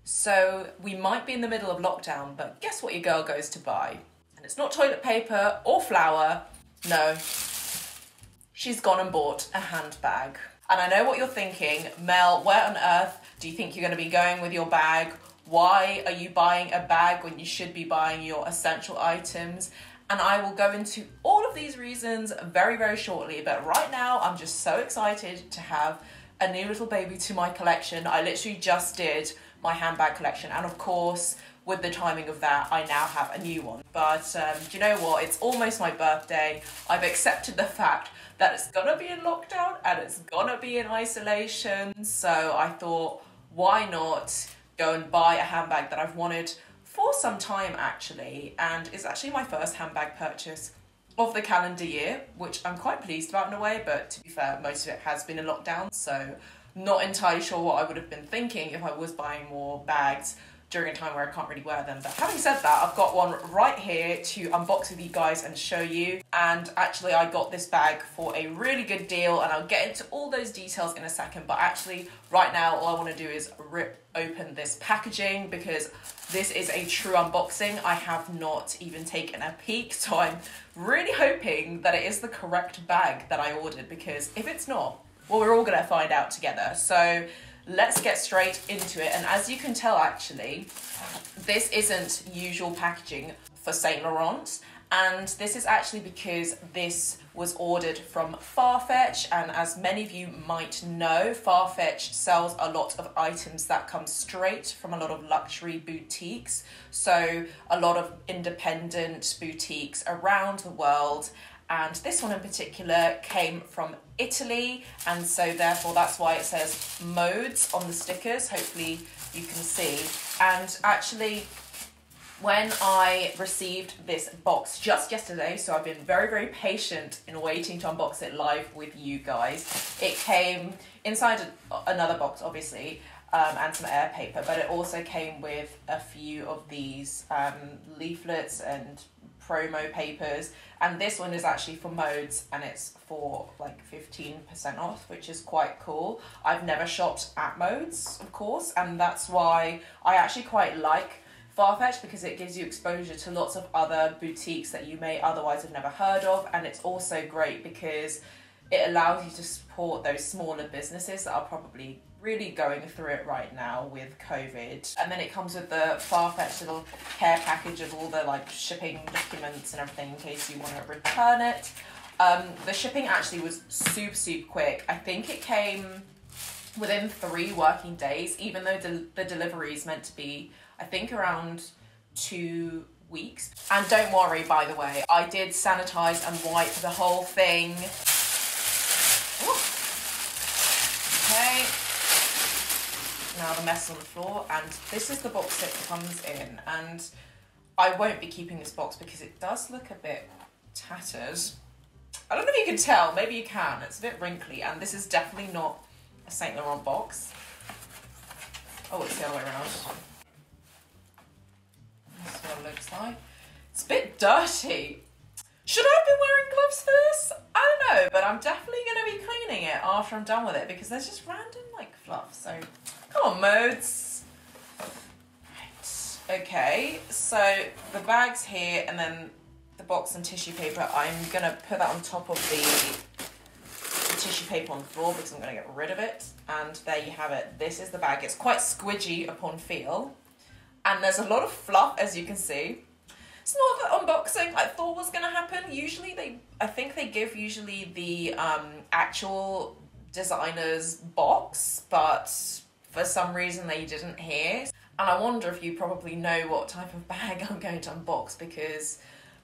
So we might be in the middle of lockdown, but guess what your girl goes to buy? And it's not toilet paper or flour. No, she's gone and bought a handbag. And I know what you're thinking, Mel, where on earth do you think you're going to be going with your bag? Why are you buying a bag when you should be buying your essential items? And I will go into all of these reasons very, very shortly. But right now, I'm just so excited to have a new little baby to my collection. I literally just did my handbag collection. And of course, with the timing of that, I now have a new one. But do you know what? It's almost my birthday. I've accepted the fact that it's gonna be in lockdown and it's gonna be in isolation. So I thought, why not go and buy a handbag that I've wanted for some time actually. And it's actually my first handbag purchase of the calendar year, which I'm quite pleased about in a way, but to be fair, most of it has been in lockdown. So not entirely sure what I would have been thinking if I was buying more bags during a time where I can't really wear them. But having said that, I've got one right here to unbox with you guys and show you. And actually I got this bag for a really good deal, and I'll get into all those details in a second. But actually right now, all I want to do is rip open this packaging because this is a true unboxing. I have not even taken a peek, so I'm really hoping that it is the correct bag that I ordered, because if it's not, well, we're all gonna find out together. So let's get straight into it. And as you can tell, actually, this isn't usual packaging for Saint Laurent. And this is actually because this was ordered from Farfetch. And as many of you might know, Farfetch sells a lot of items that come straight from a lot of luxury boutiques. So a lot of independent boutiques around the world. And this one in particular came from Italy, and so therefore that's why it says modes on the stickers. Hopefully you can see. And actually, when I received this box just yesterday, so I've been very, very patient in waiting to unbox it live with you guys. It came inside another box, obviously, and some air paper, but it also came with a few of these leaflets and promo papers, and this one is actually for modes, and it's for like 15% off, which is quite cool. I've never shopped at modes, of course, and that's why I actually quite like Farfetch, because it gives you exposure to lots of other boutiques that you may otherwise have never heard of. And it's also great because it allows you to support those smaller businesses that are probably really going through it right now with COVID. And then it comes with the Farfetch little care package of all the like shipping documents and everything in case you want to return it. The shipping actually was super, super quick. I think it came within 3 working days, even though the delivery is meant to be, I think, around 2 weeks. And don't worry, by the way, I did sanitize and wipe the whole thing. Ooh. Okay. Now the mess on the floor, and this is the box it comes in, and I won't be keeping this box because it does look a bit tattered. I don't know if you can tell, maybe you can, it's a bit wrinkly, and this is definitely not a Saint Laurent box. Oh, it's the other way around. This is what it looks like. It's a bit dirty. Should I have been wearing gloves for this? I don't know, but I'm definitely going to be cleaning it after I'm done with it because there's just random like fluff, so come on, modes. Right, okay, so the bag's here, and then the box and tissue paper, I'm gonna put that on top of the tissue paper on the floor because I'm gonna get rid of it. And there you have it. This is the bag. It's quite squidgy upon feel, and there's a lot of fluff, as you can see. It's not the unboxing I thought was gonna happen. Usually I think they give the actual designer's box, but for some reason they didn't here. And I wonder if you probably know what type of bag I'm going to unbox, because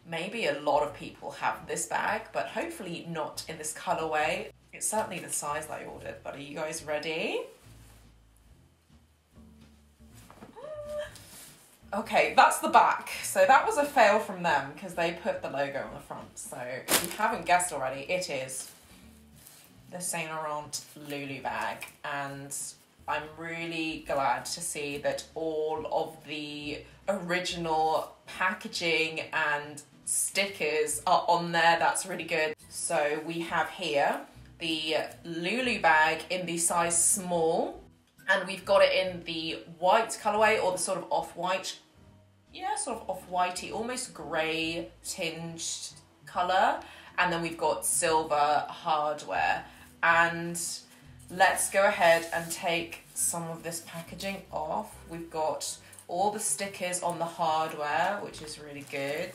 maybe a lot of people have this bag, but hopefully not in this colorway. It's certainly the size that I ordered, but are you guys ready? Okay, that's the back. So that was a fail from them because they put the logo on the front. So if you haven't guessed already, it is the Saint Laurent Lulu bag. And I'm really glad to see that all of the original packaging and stickers are on there. That's really good. So we have here the Lulu bag in the size small, And we've got it in the white colorway, or the sort of off-white, yeah, sort of off-whitey, almost grey tinged color. And then we've got silver hardware. And let's go ahead and take some of this packaging off. We've got all the stickers on the hardware, which is really good.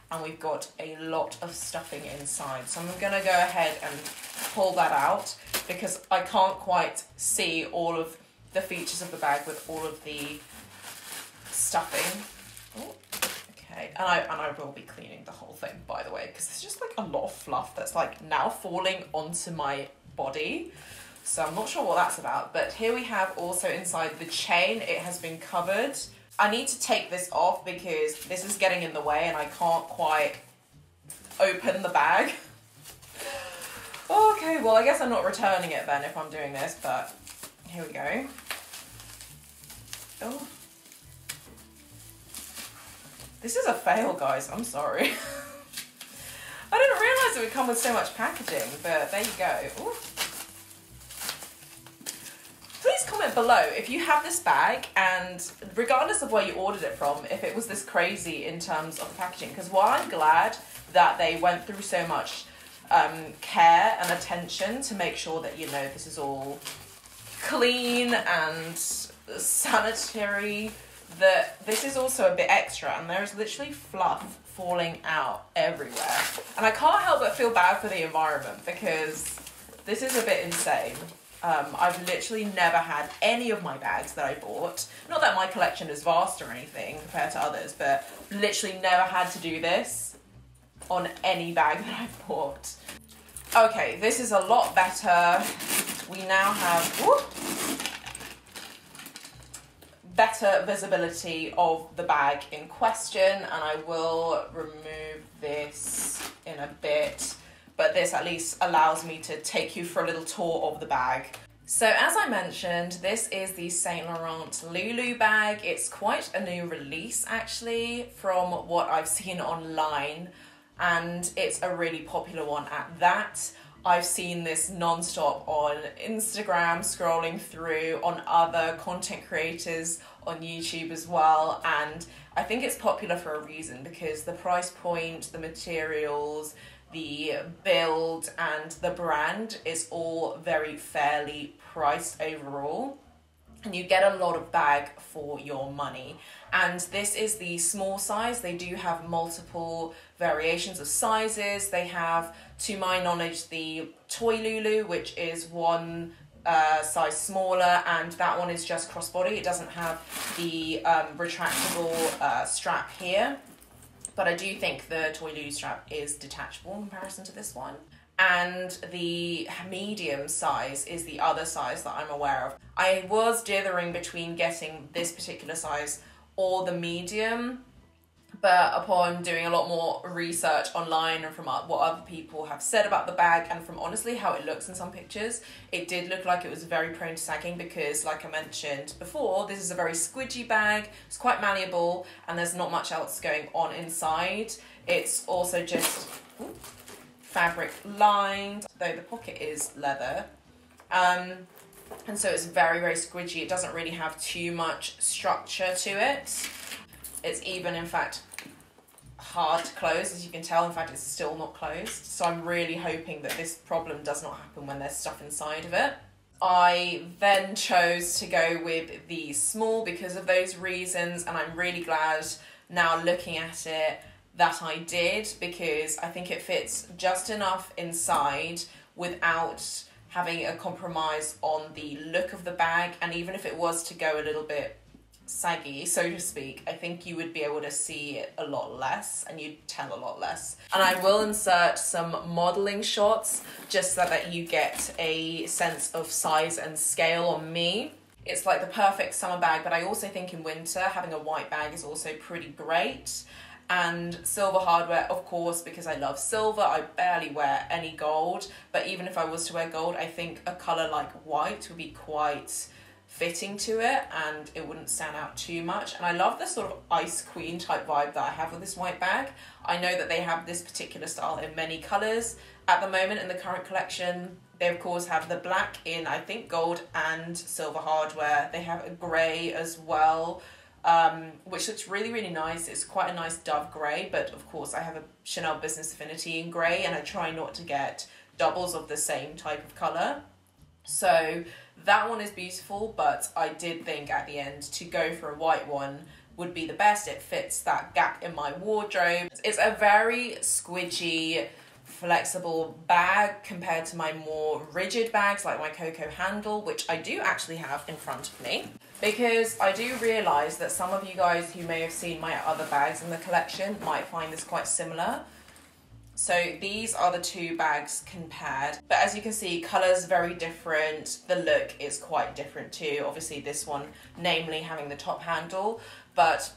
And we've got a lot of stuffing inside. So I'm gonna go ahead and pull that out because I can't quite see all of the features of the bag with all of the stuffing. Oh, okay, and I will be cleaning the whole thing, by the way, because there's just like a lot of fluff that's like now falling onto my body. So I'm not sure what that's about, but here we have also inside the chain, it has been covered. I need to take this off because this is getting in the way and I can't quite open the bag. Okay, well I guess I'm not returning it then if I'm doing this, but here we go. Oh. This is a fail, guys, I'm sorry. I didn't realise it would come with so much packaging, but there you go. Ooh. Please comment below if you have this bag, and regardless of where you ordered it from, if it was this crazy in terms of the packaging, because while I'm glad that they went through so much care and attention to make sure that, you know, this is all clean and sanitary, that this is also a bit extra, and there is literally fluff falling out everywhere. And I can't help but feel bad for the environment because this is a bit insane. I've literally never had any of my bags that I bought, not that my collection is vast or anything compared to others, but literally never had to do this on any bag that I've bought. Okay, this is a lot better. We now have better visibility of the bag in question, and I will remove this in a bit. But this at least allows me to take you for a little tour of the bag. So as I mentioned, this is the Saint Laurent Lulu bag. It's quite a new release actually from what I've seen online, and it's a really popular one at that. I've seen this non-stop on Instagram, scrolling through, on other content creators on YouTube as well, and I think it's popular for a reason because the price point, the materials, the build and the brand is all very fairly priced overall, and you get a lot of bag for your money. And this is the small size. They do have multiple variations of sizes. They have, to my knowledge, the Toy Lulu, which is one size smaller, and that one is just crossbody. It doesn't have the retractable strap here. But I do think the Toy Lulu strap is detachable in comparison to this one. And the medium size is the other size that I'm aware of. I was dithering between getting this particular size or the medium, but upon doing a lot more research online and from what other people have said about the bag, and from honestly how it looks in some pictures, it did look like it was very prone to sagging because, like I mentioned before, this is a very squidgy bag. It's quite malleable and there's not much else going on inside. It's also just fabric lined, though the pocket is leather. And so it's very, very squidgy. It doesn't really have too much structure to it. It's even, in fact, hard to close, as you can tell. In fact, it's still not closed. So I'm really hoping that this problem does not happen when there's stuff inside of it. I then chose to go with the small because of those reasons, and I'm really glad now looking at it that I did, because I think it fits just enough inside without having a compromise on the look of the bag. And even if it was to go a little bit saggy, so to speak, I think you would be able to see it a lot less and you'd tell a lot less. And I will insert some modeling shots just so that you get a sense of size and scale on me. It's like the perfect summer bag, but I also think in winter having a white bag is also pretty great. And silver hardware, of course, because I love silver. I barely wear any gold, but even if I was to wear gold, I think a colour like white would be quite fitting to it and it wouldn't stand out too much. And I love the sort of ice queen type vibe that I have with this white bag. I know that they have this particular style in many colours at the moment in the current collection, They of course have the black in, I think, gold and silver hardware. They have a grey as well, which looks really, really nice. It's quite a nice dove grey, but of course I have a Chanel Business Affinity in grey, and I try not to get doubles of the same type of colour. So that one is beautiful, but I did think at the end to go for a white one would be the best. It fits that gap in my wardrobe. It's a very squidgy, flexible bag compared to my more rigid bags like my Coco handle, which I do actually have in front of me, because I do realise that some of you guys who may have seen my other bags in the collection might find this quite similar. So these are the two bags compared, but as you can see, colour's very different. The look is quite different too. Obviously this one, namely having the top handle, but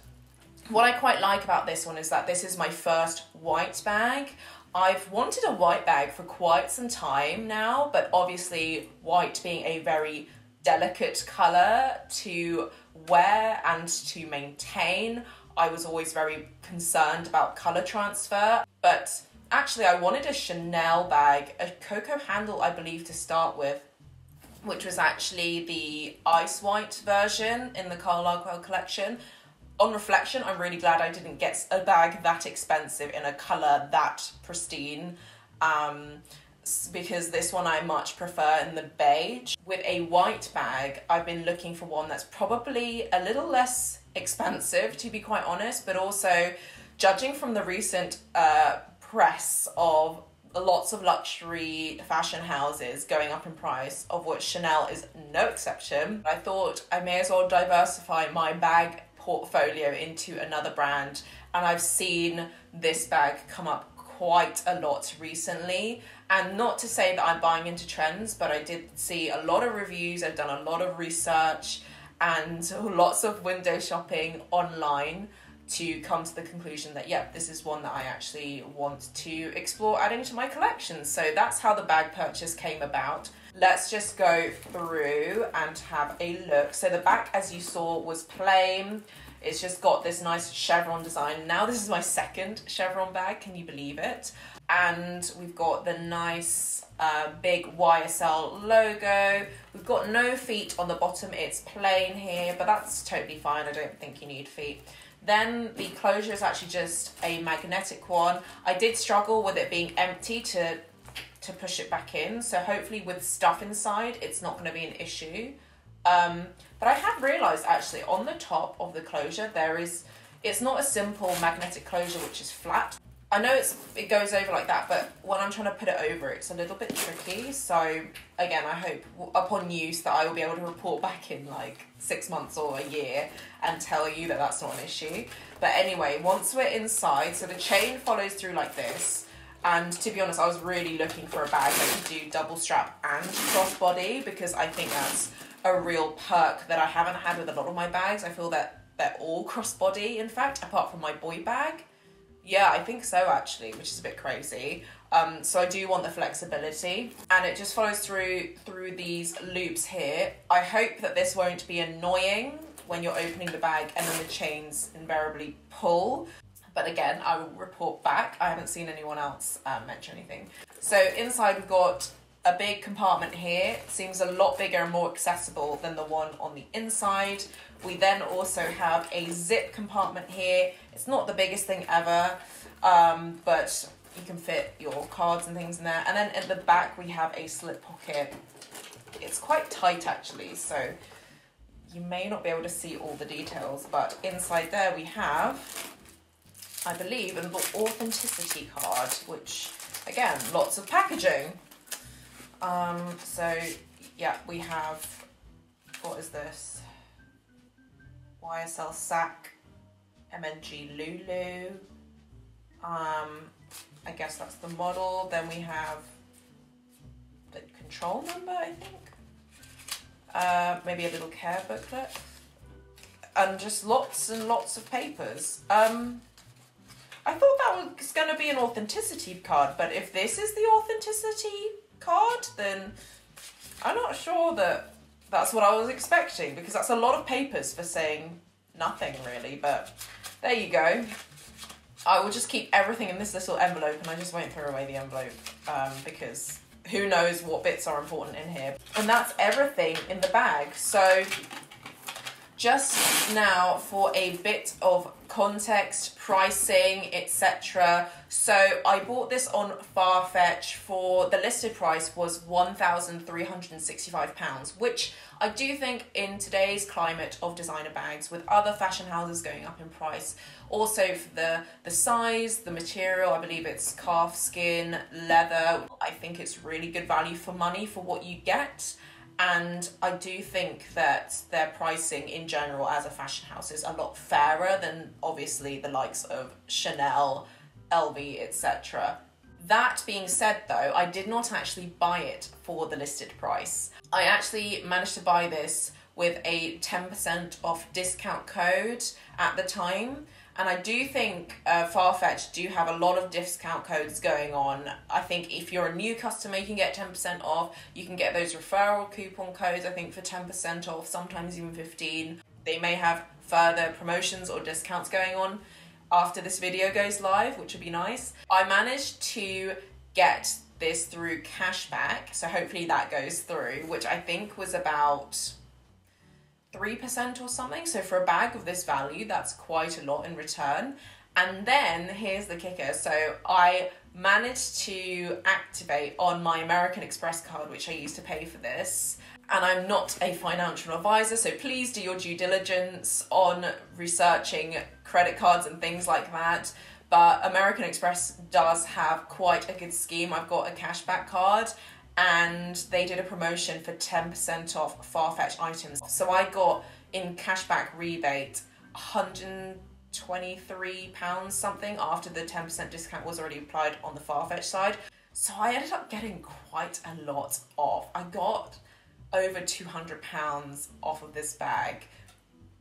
what I quite like about this one is that this is my first white bag. I've wanted a white bag for quite some time now, but obviously white being a very delicate colour to wear and to maintain, I was always very concerned about colour transfer. But actually I wanted a Chanel bag, a Coco handle I believe to start with, which was actually the ice white version in the Karl Lagerfeld collection. On reflection, I'm really glad I didn't get a bag that expensive in a colour that pristine, because this one I much prefer in the beige. With a white bag, I've been looking for one that's probably a little less expensive, to be quite honest, but also judging from the recent press of lots of luxury fashion houses going up in price, of which Chanel is no exception, I thought I may as well diversify my bag portfolio into another brand, and I've seen this bag come up quite a lot recently. And not to say that I'm buying into trends, but I did see a lot of reviews, I've done a lot of research and lots of window shopping online to come to the conclusion that, yeah, this is one that I actually want to explore adding to my collection. So that's how the bag purchase came about. Let's just go through and have a look. So the back, as you saw, was plain. It's just got this nice chevron design. Now this is my second chevron bag, can you believe it? And we've got the nice big YSL logo. We've got no feet on the bottom, it's plain here, but that's totally fine. I don't think you need feet. Then the closure is actually just a magnetic one. I did struggle with it being empty to push it back in, so hopefully with stuff inside it's not going to be an issue. But I have realised actually on the top of the closure it's not a simple magnetic closure which is flat. I know it goes over like that, but when I'm trying to put it over, it's a little bit tricky. So again, I hope upon use that I will be able to report back in like 6 months or a year and tell you that that's not an issue. But anyway, once we're inside, so the chain follows through like this. And to be honest, I was really looking for a bag that could do double strap and crossbody, because I think that's a real perk that I haven't had with a lot of my bags. I feel that they're all crossbody, in fact, apart from my boy bag. Yeah, I think so actually, which is a bit crazy. So I do want the flexibility, and it just follows through these loops here. I hope that this won't be annoying when you're opening the bag and then the chains invariably pull. But again, I will report back. I haven't seen anyone else mention anything. So inside we've got a big compartment here. It seems a lot bigger and more accessible than the one on the inside. We then also have a zip compartment here. It's not the biggest thing ever, but you can fit your cards and things in there. And then at the back we have a slip pocket. It's quite tight actually, so you may not be able to see all the details, but inside there we have, I believe, an authenticity card, which again, lots of packaging. So yeah, we have, what is this? YSL Sac, MNG Lulu. I guess that's the model. Then we have the control number, I think. Maybe a little care booklet. And just lots and lots of papers. I thought that was going to be an authenticity card, but if this is the authenticity card, then I'm not sure that that's what I was expecting, because that's a lot of papers for saying nothing really, but there you go. I will just keep everything in this little envelope, and I just won't throw away the envelope because who knows what bits are important in here. And that's everything in the bag. So just now for a bit of context, pricing, etc. So I bought this on Farfetch for, the listed price was £1,365, which I do think in today's climate of designer bags, with other fashion houses going up in price, also for the size, the material, I believe it's calf skin, leather, I think it's really good value for money for what you get. And I do think that their pricing in general as a fashion house is a lot fairer than obviously the likes of Chanel, LV, etc. That being said though, I did not actually buy it for the listed price. I actually managed to buy this with a 10% off discount code at the time. And I do think Farfetch do have a lot of discount codes going on. I think if you're a new customer, you can get 10% off. You can get those referral coupon codes, I think, for 10% off, sometimes even 15%. They may have further promotions or discounts going on after this video goes live, which would be nice. I managed to get this through cashback, so hopefully that goes through, which I think was about 3% or something. So for a bag of this value, that's quite a lot in return. And then here's the kicker. So I managed to activate on my American Express card, which I used to pay for this. And I'm not a financial advisor, so please do your due diligence on researching credit cards and things like that. But American Express does have quite a good scheme. I've got a cashback card, and they did a promotion for 10% off Farfetch items. So I got in cashback rebate £123 something after the 10% discount was already applied on the Farfetch side. So I ended up getting quite a lot off. I got over £200 off of this bag,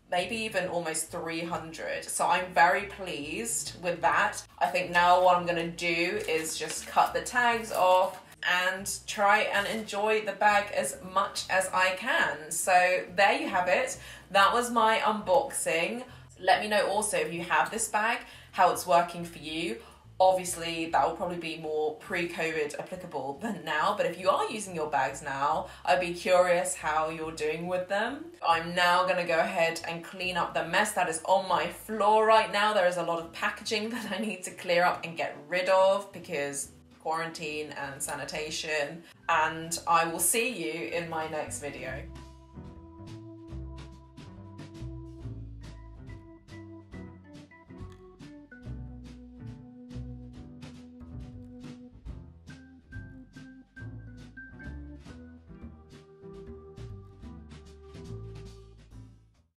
maybe even almost 300. So I'm very pleased with that. I think now what I'm gonna do is just cut the tags off and try and enjoy the bag as much as I can. So there you have it. That was my unboxing. Let me know also if you have this bag, how it's working for you. Obviously, that will probably be more pre-COVID applicable than now, but if you are using your bags now, I'd be curious how you're doing with them. I'm now gonna go ahead and clean up the mess that is on my floor right now. There is a lot of packaging that I need to clear up and get rid of because quarantine and sanitation, and I will see you in my next video.